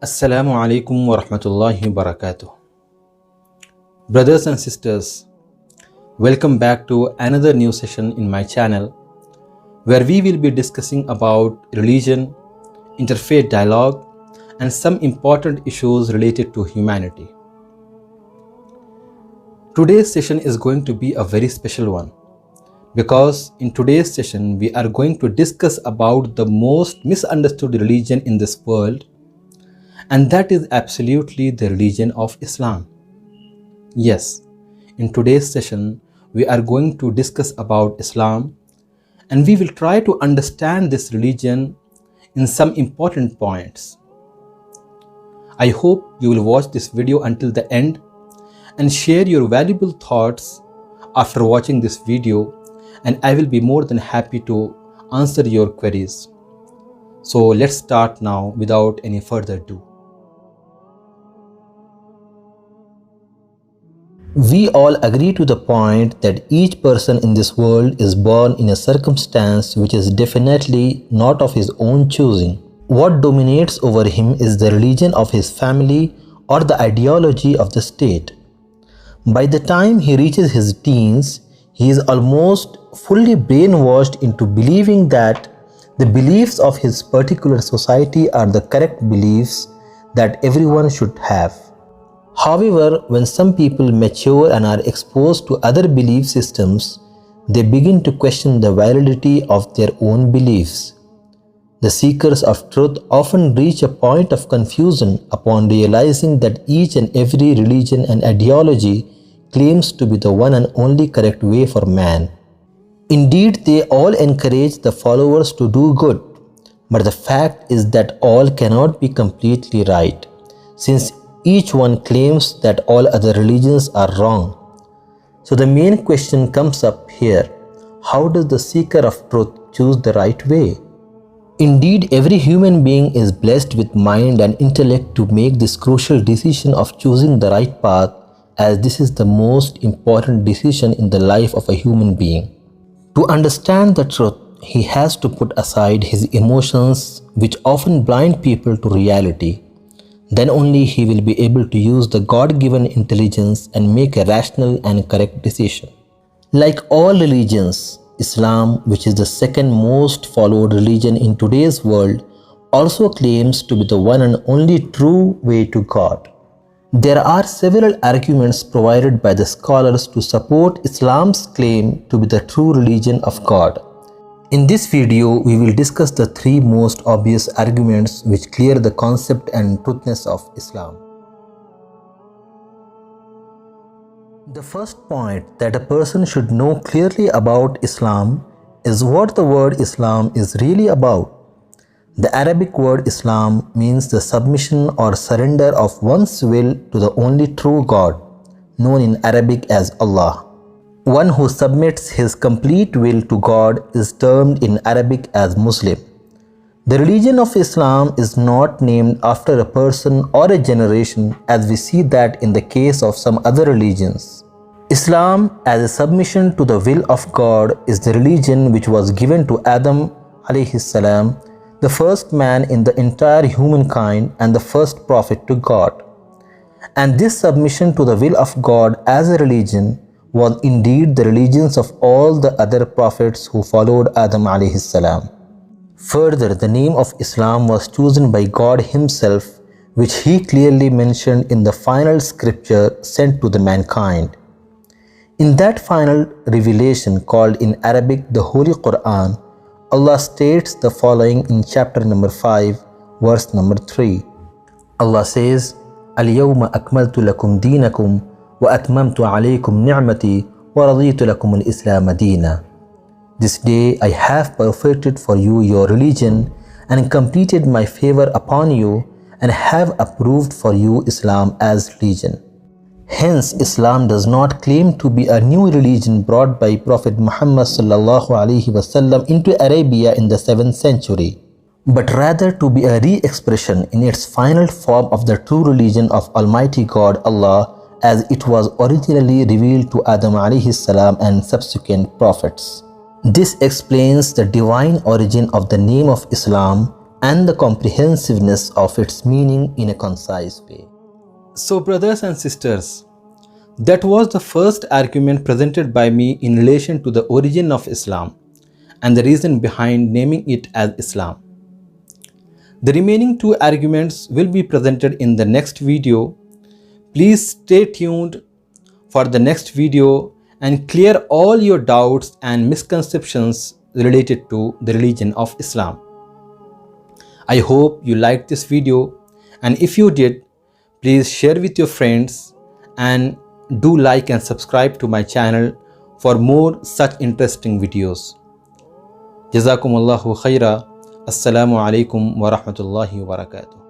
Assalamu alaikum wa rahmatullahi wa barakatuh. Brothers and sisters, welcome back to another new session in my channel where we will be discussing about religion, interfaith dialogue, and some important issues related to humanity. Today's session is going to be a very special one because in today's session we are going to discuss about the most misunderstood religion in this world, and that is absolutely the religion of Islam. Yes, in today's session we are going to discuss about Islam, and we will try to understand this religion in some important points. I hope you will watch this video until the end and share your valuable thoughts after watching this video, and I will be more than happy to answer your queries. So let's start now without any further ado. We all agree to the point that each person in this world is born in a circumstance which is definitely not of his own choosing. What dominates over him is the religion of his family or the ideology of the state. By the time he reaches his teens, he is almost fully brainwashed into believing that the beliefs of his particular society are the correct beliefs that everyone should have. However, when some people mature and are exposed to other belief systems, they begin to question the validity of their own beliefs. The seekers of truth often reach a point of confusion upon realizing that each and every religion and ideology claims to be the one and only correct way for man. Indeed, they all encourage the followers to do good, but the fact is that all cannot be completely right, since each one claims that all other religions are wrong. So the main question comes up here: how does the seeker of truth choose the right way? Indeed, every human being is blessed with mind and intellect to make this crucial decision of choosing the right path, as this is the most important decision in the life of a human being. To understand the truth, he has to put aside his emotions, which often blind people to reality. Then only he will be able to use the God-given intelligence and make a rational and correct decision. Like all religions, Islam, which is the second most followed religion in today's world, also claims to be the one and only true way to God. There are several arguments provided by the scholars to support Islam's claim to be the true religion of God. In this video, we will discuss the three most obvious arguments which clear the concept and truthness of Islam. The first point that a person should know clearly about Islam is what the word Islam is really about. The Arabic word Islam means the submission or surrender of one's will to the only true God, known in Arabic as Allah. One who submits his complete will to God is termed in Arabic as Muslim. The religion of Islam is not named after a person or a generation, as we see that in the case of some other religions. Islam, as a submission to the will of God, is the religion which was given to Adam alayhi salam, the first man in the entire humankind and the first prophet to God. And this submission to the will of God as a religion was indeed the religions of all the other prophets who followed Adam alayhi salam. Further, the name of Islam was chosen by God himself, which he clearly mentioned in the final scripture sent to the mankind. In that final revelation, called in Arabic the Holy Quran, Allah states the following in chapter number 5, verse number 3. Allah says, "Al-yawma akmaltu lakum deenakum وَأَتْمَمْتُ عَلَيْكُمْ نِعْمَتِي وَرَضِيتُ لَكُمُ الْإِسْلَامَ دِينًا." This day I have perfected for you your religion and completed my favor upon you and have approved for you Islam as religion. Hence, Islam does not claim to be a new religion brought by Prophet Muhammad sallallahu alaihi wasallam into Arabia in the 7th century, but rather to be a re-expression in its final form of the true religion of Almighty God Allah, as it was originally revealed to Adam alayhi salam and subsequent prophets. This explains the divine origin of the name of Islam and the comprehensiveness of its meaning in a concise way. So, brothers and sisters, that was the first argument presented by me in relation to the origin of Islam and the reason behind naming it as Islam. The remaining two arguments will be presented in the next video. Please stay tuned for the next video and clear all your doubts and misconceptions related to the religion of Islam. I hope you liked this video, and if you did, please share with your friends and do like and subscribe to my channel for more such interesting videos. Jazakumullahu khaira. Assalamu alaikum wa rahmatullahi wa barakatuh.